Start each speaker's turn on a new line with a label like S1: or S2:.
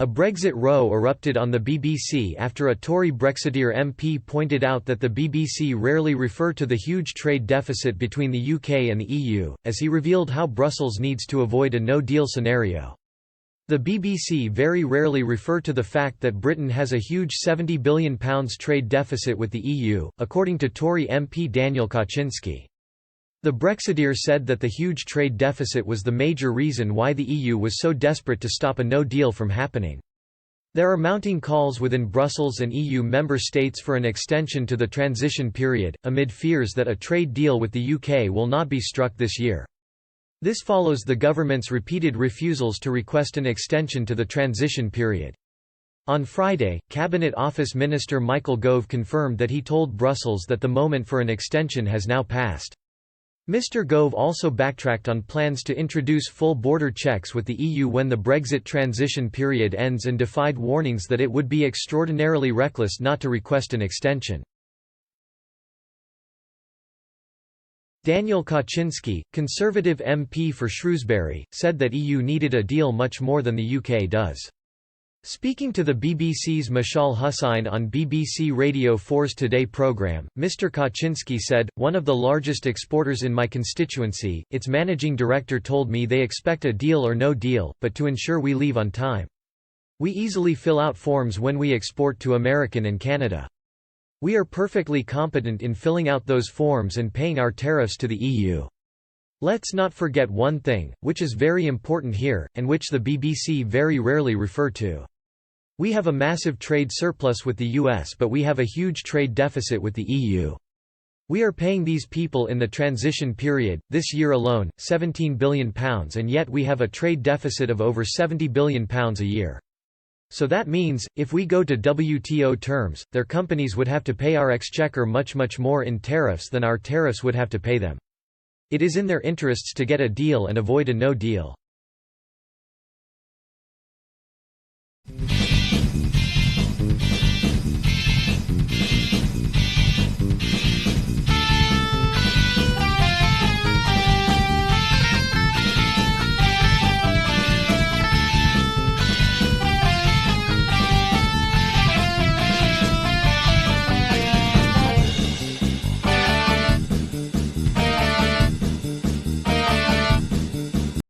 S1: A Brexit row erupted on the BBC after a Tory Brexiteer MP pointed out that the BBC rarely refer to the huge trade deficit between the UK and the EU, as he revealed how Brussels needs to avoid a no-deal scenario. The BBC very rarely refer to the fact that Britain has a huge £70 billion trade deficit with the EU, according to Tory MP Daniel Kaczynski. The Brexiteer said that the huge trade deficit was the major reason why the EU was so desperate to stop a no-deal from happening. There are mounting calls within Brussels and EU member states for an extension to the transition period, amid fears that a trade deal with the UK will not be struck this year. This follows the government's repeated refusals to request an extension to the transition period. On Friday, Cabinet Office Minister Michael Gove confirmed that he told Brussels that the moment for an extension has now passed. Mr. Gove also backtracked on plans to introduce full border checks with the EU when the Brexit transition period ends and defied warnings that it would be extraordinarily reckless not to request an extension. Daniel Kaczynski, Conservative MP for Shrewsbury, said that EU needed a deal much more than the UK does. Speaking to the BBC's Mashal Hussain on BBC Radio 4's Today programme, Mr. Kaczynski said, "One of the largest exporters in my constituency, its managing director told me they expect a deal or no deal, but to ensure we leave on time. We easily fill out forms when we export to America and Canada. We are perfectly competent in filling out those forms and paying our tariffs to the EU. Let's not forget one thing, which is very important here, and which the BBC very rarely refer to. We have a massive trade surplus with the US, but we have a huge trade deficit with the EU. We are paying these people in the transition period, this year alone, £17 billion, and yet we have a trade deficit of over £70 billion a year. So that means, if we go to WTO terms, their companies would have to pay our exchequer much more in tariffs than our tariffs would have to pay them. It is in their interests to get a deal and avoid a no deal.